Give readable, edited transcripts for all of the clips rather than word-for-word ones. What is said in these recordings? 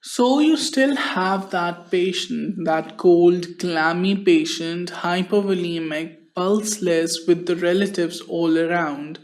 So you still have that patient, that cold, clammy patient, hypovolemic, pulseless with the relatives all around.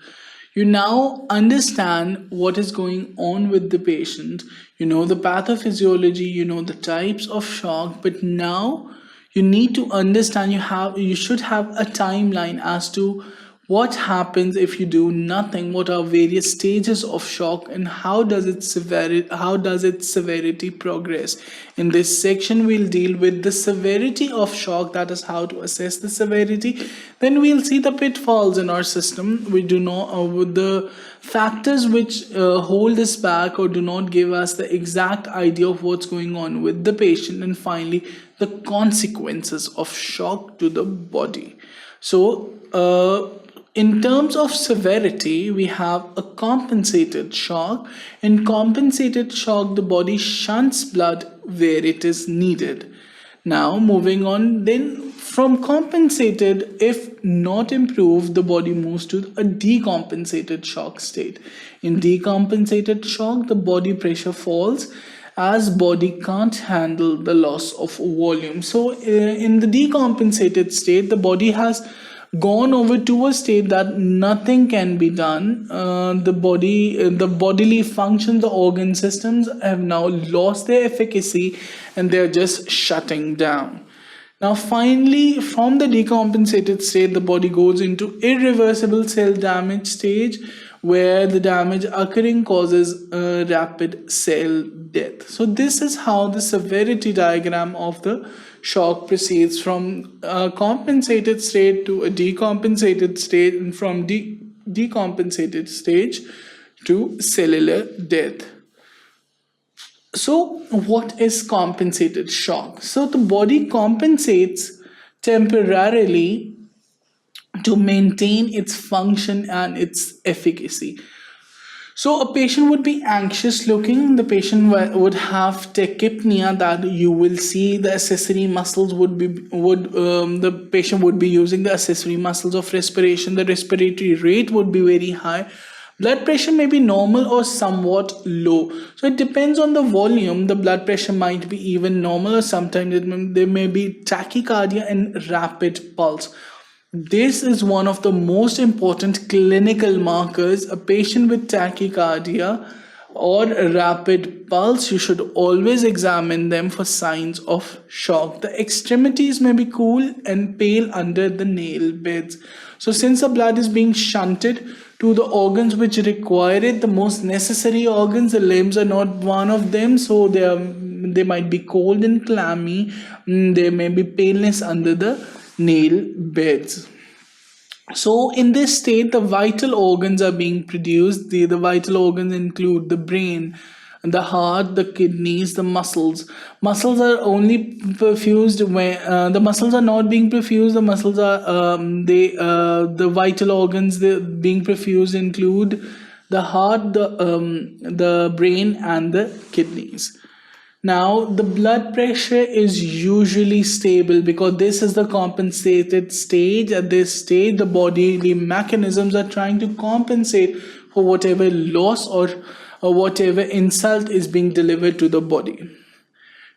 You now understand what is going on with the patient. You know the pathophysiology, you know the types of shock, but now you need to understand, you should have a timeline as to what happens if you do nothing, what are various stages of shock, and how does its severity progress. In this section we'll deal with the severity of shock, that is how to assess the severity. Then we'll see the pitfalls in our system. We do not with the factors which hold us back or do not give us the exact idea of what's going on with the patient. And finally, the consequences of shock to the body. So in terms of severity, we have a compensated shock. In compensated shock, the body shunts blood where it is needed. Now, moving on, then from compensated, if not improved, the body moves to a decompensated shock state. In decompensated shock, the body pressure falls as body can't handle the loss of volume. So, in the decompensated state, the body has gone over to a state that nothing can be done. The bodily functions, the organ systems have now lost their efficacy and they're just shutting down. Now, finally, from the decompensated state, the body goes into irreversible cell damage stage, where the damage occurring causes rapid cell death. So, this is how the severity diagram of the shock proceeds from a compensated state to a decompensated state, and from decompensated stage to cellular death. So, what is compensated shock? So, the body compensates temporarily to maintain its function and its efficacy. So, a patient would be anxious looking, the patient would have tachypnea, that you will see the accessory muscles the patient would be using the accessory muscles of respiration, the respiratory rate would be very high. Blood pressure may be normal or somewhat low. So it depends on the volume. The blood pressure might be even normal, or sometimes there may be tachycardia and rapid pulse. This is one of the most important clinical markers. A patient with tachycardia or rapid pulse, you should always examine them for signs of shock. The extremities may be cool and pale under the nail beds. So since the blood is being shunted to the organs which require it, the most necessary organs, the limbs are not one of them, so they might be cold and clammy. There may be paleness under the nail beds. So in this state, the vital organs are being produced. The vital organs include the brain, the heart, the kidneys, the muscles. Muscles are only perfused when the muscles are not being perfused. The muscles are the vital organs being perfused include the heart, the brain, and the kidneys. Now, the blood pressure is usually stable because this is the compensated stage. At this stage, the bodily mechanisms are trying to compensate for whatever loss or whatever insult is being delivered to the body.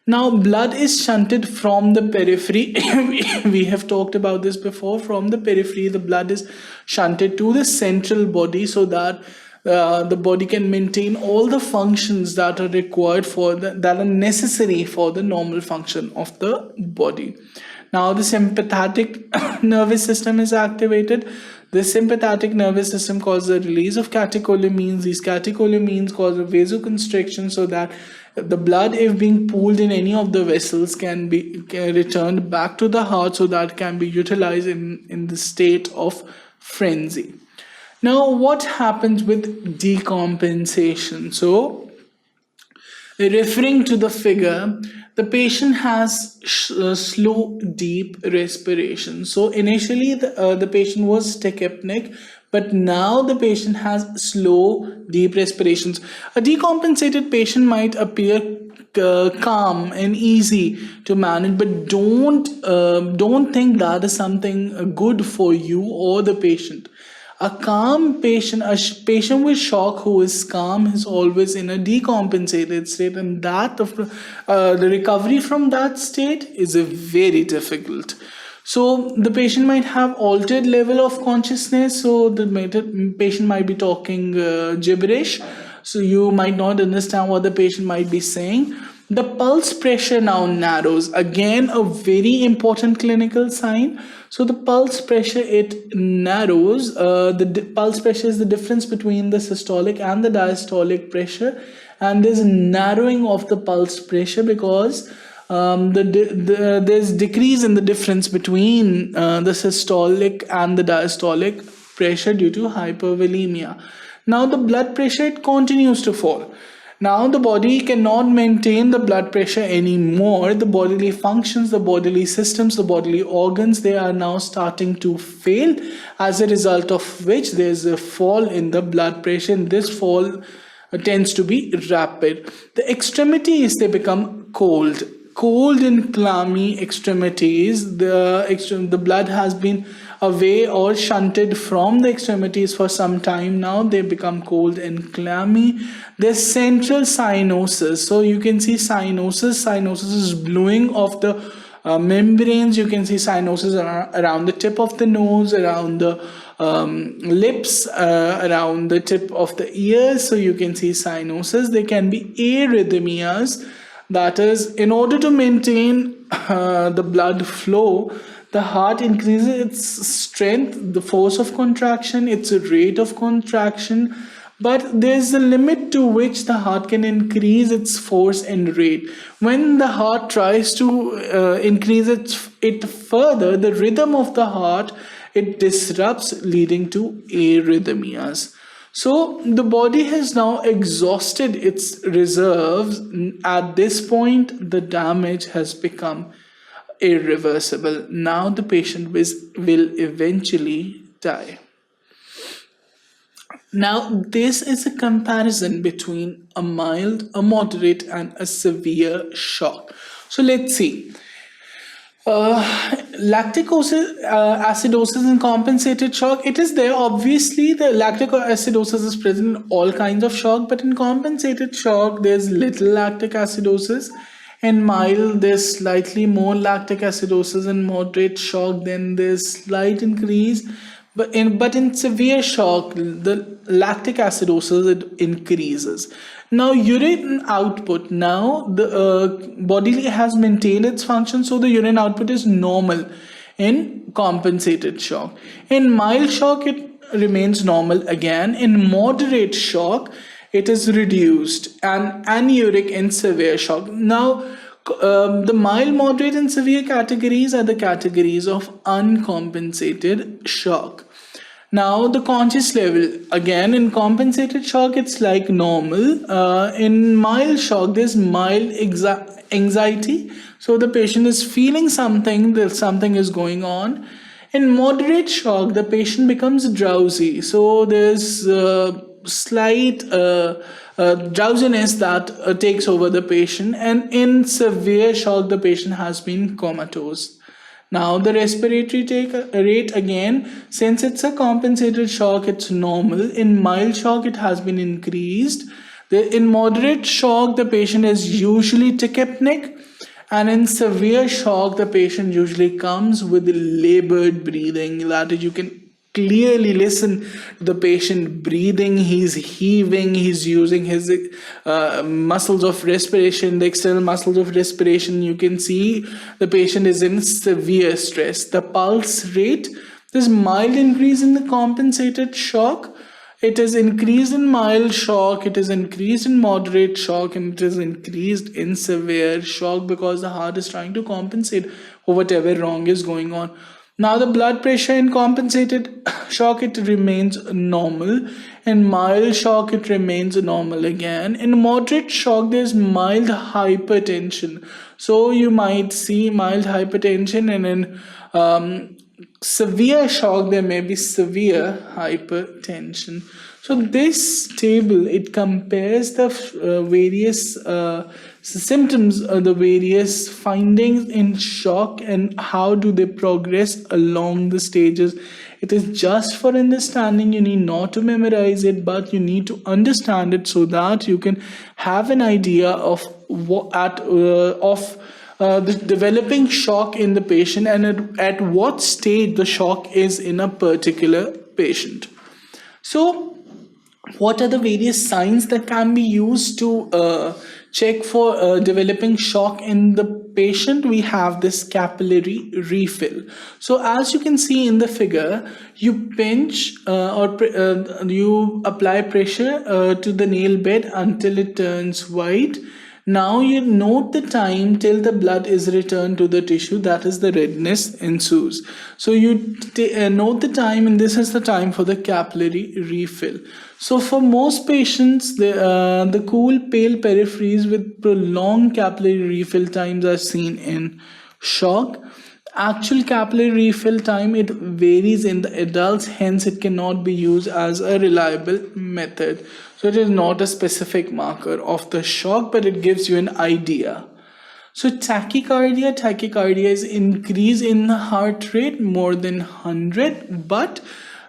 Now, blood is shunted from the periphery. We have talked about this before. From the periphery, the blood is shunted to the central body so that the body can maintain all the functions that are required that are necessary for the normal function of the body. Now the sympathetic nervous system is activated. The sympathetic nervous system causes the release of catecholamines. These catecholamines cause a vasoconstriction so that the blood, if being pooled in any of the vessels, can returned back to the heart, so that can be utilized in the state of frenzy. Now, what happens with decompensation? So, referring to the figure, the patient has slow, deep respiration. So, initially, the patient was tachypnic, but now the patient has slow, deep respirations. A decompensated patient might appear calm and easy to manage, but don't think that is something good for you or the patient. A calm patient, patient with shock who is calm is always in a decompensated state, and that of the recovery from that state is a very difficult. So the patient might have altered level of consciousness. So the patient might be talking gibberish. So you might not understand what the patient might be saying. The pulse pressure now narrows. Again, a very important clinical sign. So the pulse pressure, it narrows. The pulse pressure is the difference between the systolic and the diastolic pressure. And there's a narrowing of the pulse pressure because there's decrease in the difference between the systolic and the diastolic pressure due to hypovolemia. Now the blood pressure, it continues to fall. Now the body cannot maintain the blood pressure anymore. The bodily functions, the bodily systems, the bodily organs, they are now starting to fail, as a result of which there's a fall in the blood pressure, and this fall tends to be rapid. The extremities, they become cold and clammy extremities. The blood has been away or shunted from the extremities for some time now. They become cold and clammy. There's central cyanosis. So you can see cyanosis. Cyanosis is bluing of the membranes. You can see cyanosis around the tip of the nose, around the lips, around the tip of the ears. So you can see cyanosis. There can be arrhythmias. That is, in order to maintain the blood flow, the heart increases its strength, the force of contraction, its rate of contraction, but there's a limit to which the heart can increase its force and rate. When the heart tries to increase it further, the rhythm of the heart, it disrupts, leading to arrhythmias. So the body has now exhausted its reserves. At this point, the damage has become irreversible. Now the patient will eventually die. Now this is a comparison between a mild, a moderate, and a severe shock. So let's see. Lactic acidosis and compensated shock, it is there. Obviously, the lactic acidosis is present in all kinds of shock, but in compensated shock, there's little lactic acidosis. In mild, there's slightly more lactic acidosis. In moderate shock, then there's slight increase. But in severe shock, the lactic acidosis, it increases. Now urine output, now the body has maintained its function, so the urine output is normal in compensated shock. In mild shock, it remains normal again. In moderate shock, it is reduced, and anuric in severe shock. Now the mild, moderate, and severe categories are the categories of uncompensated shock. Now the conscious level, again in compensated shock, it's like normal. In mild shock, there's mild anxiety. So the patient is feeling something, that something is going on. In moderate shock, the patient becomes drowsy. So there's slight drowsiness that takes over the patient. And in severe shock, the patient has been comatose. Now the respiratory rate, again, since it's a compensated shock, it's normal. In mild shock, it has been increased. In moderate shock, the patient is usually tachypneic, and in severe shock, the patient usually comes with labored breathing. That is, you can clearly listen to the patient breathing. He's heaving, he's using his muscles of respiration, the external muscles of respiration. You can see the patient is in severe stress. The pulse rate, there's mild increase in the compensated shock. It is increased in mild shock, it is increased in moderate shock, and it is increased in severe shock because the heart is trying to compensate for whatever wrong is going on. Now the blood pressure in compensated shock, it remains normal. In mild shock, it remains normal again. In moderate shock, there's mild hypertension. So you might see mild hypertension, and in severe shock, there may be severe hypertension. So this table, it compares the various symptoms, the various findings in shock, and how do they progress along the stages It is just for understanding. You need not to memorize it, but you need to understand it so that you can have an idea of the developing shock in the patient, and at what stage the shock is in a particular patient. So what are the various signs that can be used to check for developing shock in the patient? We have this capillary refill. So as you can see in the figure, you pinch you apply pressure to the nail bed until it turns white. Now you note the time till the blood is returned to the tissue, that is the redness ensues. So you note the time, and this is the time for the capillary refill. So for most patients, the cool pale peripheries with prolonged capillary refill times are seen in shock. Actual capillary refill time, it varies in the adults, hence it cannot be used as a reliable method. So it is not a specific marker of the shock, but it gives you an idea. So tachycardia is increase in the heart rate more than 100, but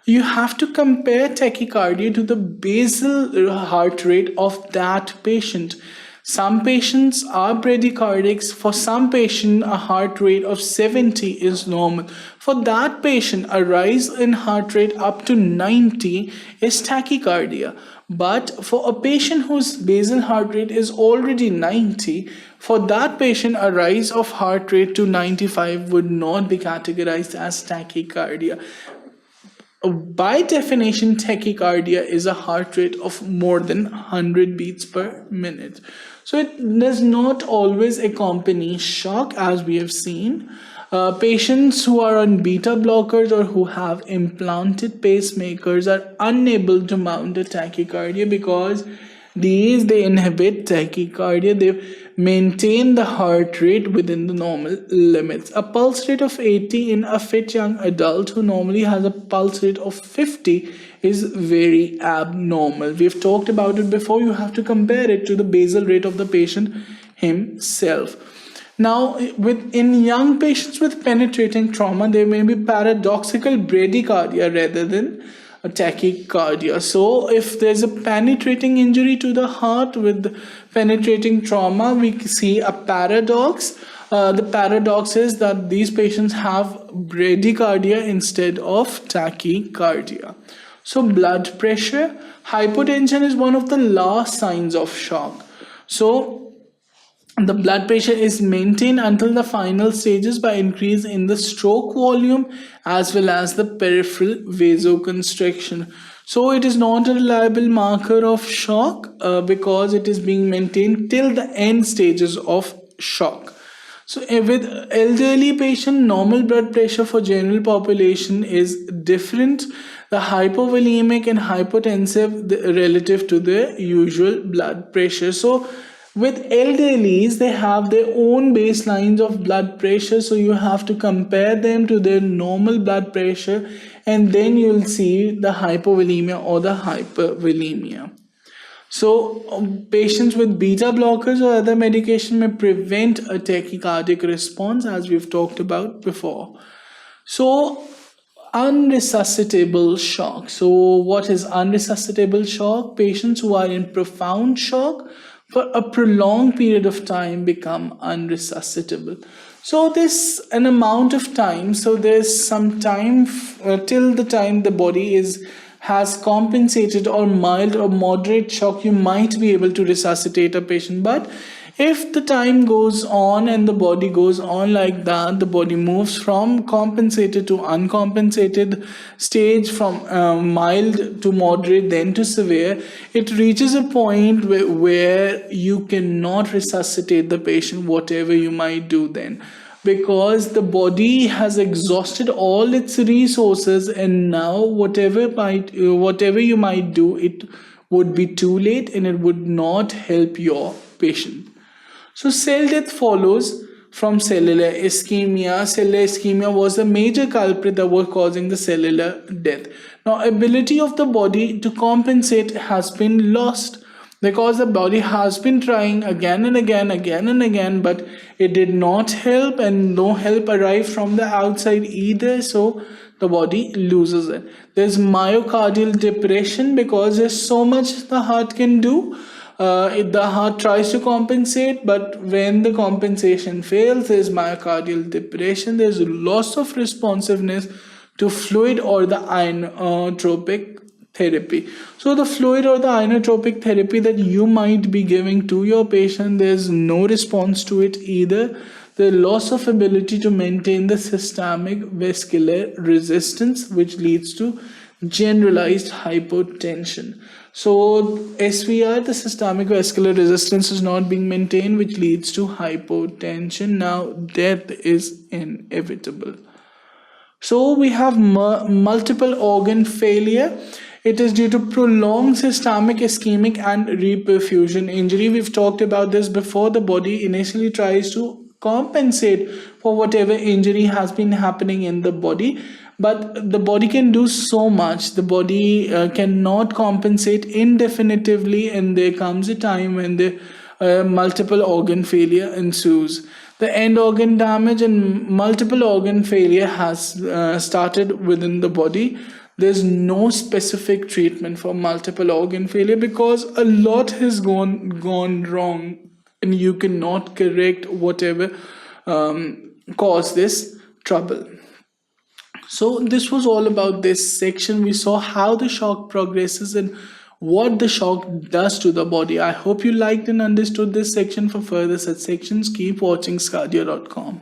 you have to compare tachycardia to the basal heart rate of that patient. Some patients are bradycardics. For some patient, a heart rate of 70 is normal. For that patient, a rise in heart rate up to 90 is tachycardia. But for a patient whose basal heart rate is already 90, for that patient, a rise of heart rate to 95 would not be categorized as tachycardia. By definition, tachycardia is a heart rate of more than 100 beats per minute. So it does not always accompany shock, as we have seen. Patients who are on beta blockers or who have implanted pacemakers are unable to mount a tachycardia because they inhibit tachycardia. They maintain the heart rate within the normal limits. A pulse rate of 80 in a fit young adult who normally has a pulse rate of 50 is very abnormal. We've talked about it before. You have to compare it to the basal rate of the patient himself. Now, in young patients with penetrating trauma, there may be paradoxical bradycardia rather than a tachycardia. So if there's a penetrating injury to the heart with penetrating trauma, we see a paradox. The paradox is that these patients have bradycardia instead of tachycardia. So blood pressure, hypotension is one of the last signs of shock. So the blood pressure is maintained until the final stages by increase in the stroke volume as well as the peripheral vasoconstriction. So it is not a reliable marker of shock because it is being maintained till the end stages of shock. So with elderly patient, normal blood pressure for general population is different. The hypovolemic and hypotensive relative to the usual blood pressure. So with elderlies, they have their own baselines of blood pressure, so you have to compare them to their normal blood pressure, and then you'll see the hypovolemia or the hypervolemia. So patients with beta blockers or other medication may prevent a tachycardic response, as we've talked about before. So unresuscitable shock. So what is unresuscitable shock? Patients who are in profound shock for a prolonged period of time become unresuscitable. So there's an amount of time. So there's some time till the time the body has compensated or mild or moderate shock, you might be able to resuscitate a patient. But if the time goes on and the body goes on like that, the body moves from compensated to uncompensated stage, from mild to moderate, then to severe, it reaches a point where you cannot resuscitate the patient, whatever you might do then. Because the body has exhausted all its resources, and now whatever you might do, it would be too late and it would not help your patient. So cell death follows from cellular ischemia. Cellular ischemia was the major culprit that was causing the cellular death. Now, ability of the body to compensate has been lost. because the body has been trying again and again, but it did not help, and no help arrived from the outside either, so the body loses it. There's myocardial depression because there's so much the heart can do. The heart tries to compensate, but when the compensation fails, there's myocardial depression. There's loss of responsiveness to fluid or the inotropic therapy. So the fluid or the inotropic therapy that you might be giving to your patient, there's no response to it either. The loss of ability to maintain the systemic vascular resistance, which leads to generalized hypotension. So SVR, the systemic vascular resistance, is not being maintained, which leads to hypotension. Now death is inevitable. So we have multiple organ failure. It is due to prolonged systemic ischemic and reperfusion injury. We've talked about this before. The body initially tries to compensate for whatever injury has been happening in the body, but the body can do so much. The body cannot compensate indefinitely, and there comes a time when the multiple organ failure ensues. The end organ damage and multiple organ failure has started within the body. There's no specific treatment for multiple organ failure because a lot has gone wrong, and you cannot correct whatever caused this trouble. So this was all about this section. We saw how the shock progresses and what the shock does to the body. I hope you liked and understood this section. For further such sections, keep watching sqadia.com.